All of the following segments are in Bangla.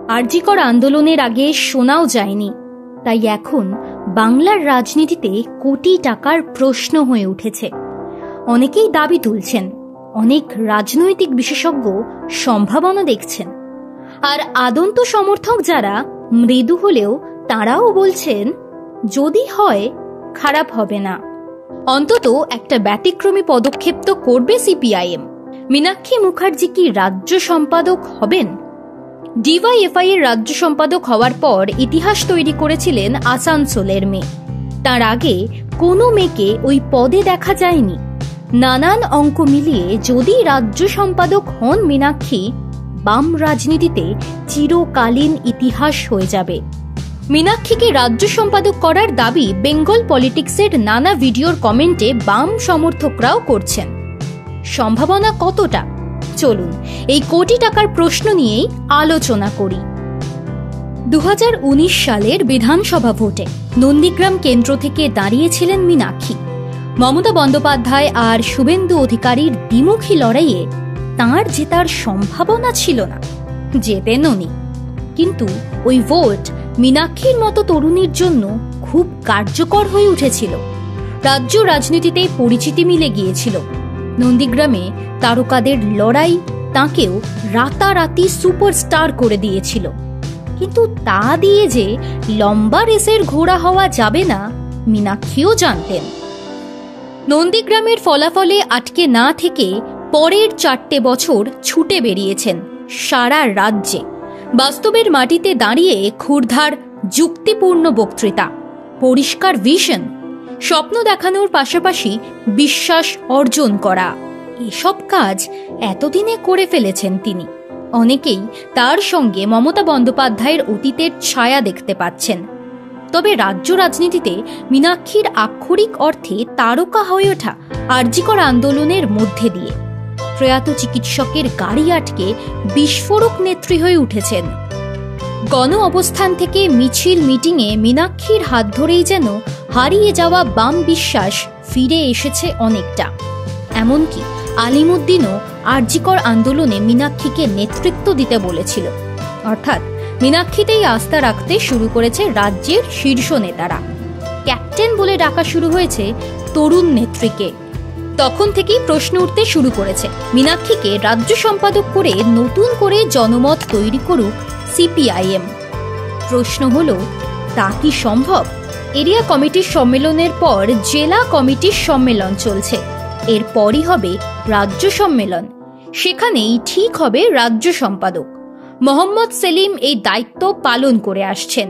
আরজিকর আন্দোলনের আগে শোনাও যায়নি, তাই এখন বাংলার রাজনীতিতে কোটি টাকার প্রশ্ন হয়ে উঠেছে। অনেকেই দাবি তুলছেন, অনেক রাজনৈতিক বিশেষজ্ঞ সম্ভাবনা দেখছেন, আর আদন্ত সমর্থক যারা মৃদু হলেও তারাও বলছেন যদি হয় খারাপ হবে না। অন্তত একটা ব্যতিক্রমী পদক্ষেপ তো করবে সিপিআইএম। মীনাক্ষী মুখার্জি কি রাজ্য সম্পাদক হবেন? ডিওয়াইএফআই এর রাজ্য সম্পাদক হওয়ার পর ইতিহাস তৈরি করেছিলেন আসানসোলের মেয়ে। তার আগে কোনো মেয়েকে ওই পদে দেখা যায়নি। নানান অঙ্ক মিলিয়ে যদি রাজ্য সম্পাদক হন মীনাক্ষী, বাম রাজনীতিতে চিরকালীন ইতিহাস হয়ে যাবে। মীনাক্ষীকে রাজ্য সম্পাদক করার দাবি বেঙ্গল পলিটিক্সের নানা ভিডিওর কমেন্টে বাম সমর্থকরাও করছেন। সম্ভাবনা কতটা? চলুন এই কোটি টাকার প্রশ্ন নিয়েই আলোচনা করি। 2019 সালের বিধানসভা ভোটে নন্দীগ্রাম কেন্দ্র থেকে দাঁড়িয়েছিলেন মীনাক্ষী। মমতা বন্দ্যোপাধ্যায় আর শুভেন্দু অধিকারীর দ্বিমুখী লড়াইয়ে তাঁর জেতার সম্ভাবনা ছিল না, জেতেন উনি। কিন্তু ওই ভোট মীনাক্ষীর মতো তরুণীর জন্য খুব কার্যকর হয়ে উঠেছিল। রাজ্য রাজনীতিতে পরিচিতি মিলে গিয়েছিল। নন্দীগ্রামে তারকাদের লড়াই তাঁকেও রাতারাতি সুপারস্টার করে দিয়েছিল। কিন্তু তা দিয়ে যে লম্বা রেসের ঘোড়া হওয়া যাবে না, মীনাক্ষীও জানতেন। নন্দীগ্রামের ফলাফলে আটকে না থেকে পরের 4টে বছর ছুটে বেরিয়েছেন সারা রাজ্যে। বাস্তবের মাটিতে দাঁড়িয়ে ক্ষুরধার যুক্তিপূর্ণ বক্তৃতা, পরিষ্কার ভিশন, স্বপ্ন দেখানোর পাশাপাশি বিশ্বাস অর্জন করা, এসব কাজ এতদিনে করে ফেলেছেন তিনি। অনেকেই তার সঙ্গে মমতা বন্দ্যোপাধ্যায়ের অতীতের ছায়া দেখতে পাচ্ছেন। তবে রাজ্য রাজনীতিতে মীনাক্ষীর আক্ষরিক অর্থে তারকা হয়ে ওঠা আরজিকর আন্দোলনের মধ্যে দিয়ে প্রয়াত চিকিৎসকের গাড়ি আটকে বিস্ফোরক নেত্রী হয়ে উঠেছেন। গণ অবস্থান থেকে মিছিল মিটিংয়ে মীনাক্ষীর হাত ধরেই যেন হারিয়ে যাওয়া বাম বিশ্বাস ফিরে এসেছে অনেকটা। এমনকি আলিমুদ্দিনও আরজিকর আন্দোলনে মীনাক্ষীকে নেতৃত্ব দিতে বলেছিল। অর্থাৎ মীনাক্ষীতেই আস্থা রাখতে শুরু করেছে রাজ্যের শীর্ষ নেতারা। ক্যাপ্টেন বলে ডাকা শুরু হয়েছে তরুণ নেত্রীকে। তখন থেকেই প্রশ্ন উঠতে শুরু করেছে, মীনাক্ষীকে রাজ্য সম্পাদক করে নতুন করে জনমত তৈরি করুক সিপিআইএম। প্রশ্ন হলো, তা কি সম্ভব? এরিয়া কমিটির সম্মেলনের পর জেলা কমিটির সম্মেলন চলছে, এরপরই হবে রাজ্য সম্মেলন। সেখানেই ঠিক হবে রাজ্য সম্পাদক। মোহাম্মদ সেলিম এই দায়িত্ব পালন করে আসছেন।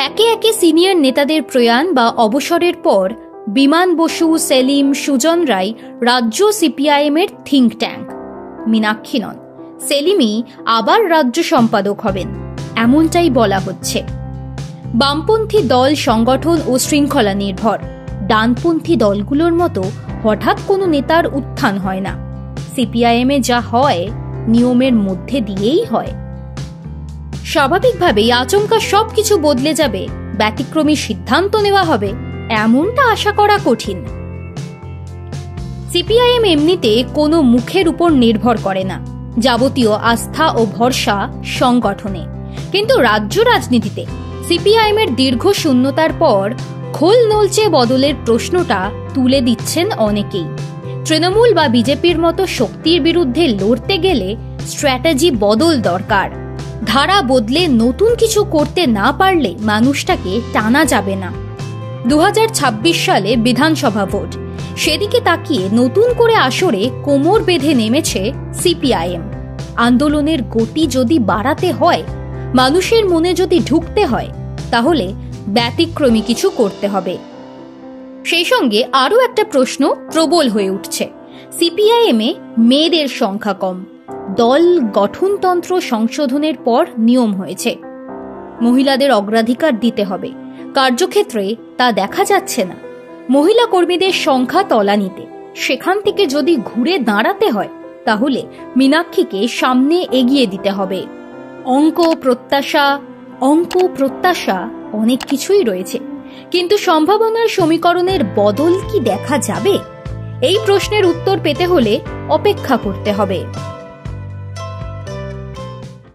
একে একে সিনিয়র নেতাদের প্রয়াণ বা অবসরের পর বিমান বসু, সেলিম, সুজন রায় রাজ্য সিপিআইএম এর থিঙ্ক ট্যাঙ্ক। মীনাক্ষী নন, সেলিমই আবার রাজ্য সম্পাদক হবেন, এমনটাই বলা হচ্ছে। বামপন্থী দল সংগঠন ও শৃঙ্খলা নির্ভর। ডানপন্থী দলগুলোর মতো হঠাৎ কোনো নেতার উত্থান হয় না। সিপিআইএমে যা হয় নিয়মের মধ্যে দিয়েই হয়। স্বাভাবিকভাবেই আচমকা সবকিছু বদলে যাবে, ব্যতিক্রমী সিদ্ধান্ত নেওয়া হবে, এমনটা আশা করা কঠিন। সিপিআইএম এমনিতে কোনো মুখের উপর নির্ভর করে না, যাবতীয় আস্থা ও ভরসা সংগঠনে। কিন্তু রাজ্য রাজনীতিতে সিপিআইএম এর দীর্ঘ শূন্যতার পর খোল নলচে বদলের প্রশ্নটা তুলে দিচ্ছেন অনেকেই। তৃণমূল বা বিজেপির মতো শক্তির বিরুদ্ধে লড়তে গেলে স্ট্র্যাটেজি বদল দরকার। ধারা বদলে নতুন কিছু করতে না পারলে মানুষটাকে টানা যাবে না। 2026 সালে বিধানসভা ভোট, সেদিকে তাকিয়ে নতুন করে আসরে কোমর বেঁধে নেমেছে সিপিআইএম। আন্দোলনের গতি যদি বাড়াতে হয়, মানুষের মনে যদি ঢুকতে হয়, তাহলে ব্যতিক্রমী কিছু করতে হবে। সেই সঙ্গে আরও একটা প্রশ্ন প্রবল হয়ে উঠছে, সিপিআইএমে মেয়েদের সংখ্যা কম। দল গঠনতন্ত্র সংশোধনের পর নিয়ম হয়েছে মহিলাদের অগ্রাধিকার দিতে হবে, কার্যক্ষেত্রে তা দেখা যাচ্ছে না। মহিলা কর্মীদের সংখ্যা তলানিতে, সেখান থেকে যদি ঘুরে দাঁড়াতে হয় তাহলে মীনাক্ষীকে সামনে এগিয়ে দিতে হবে। অঙ্ক প্রত্যাশা অনেক কিছুই রয়েছে, কিন্তু সম্ভাবনার সমীকরণের বদল কি দেখা যাবে? এই প্রশ্নের উত্তর পেতে হলে অপেক্ষা করতে হবে।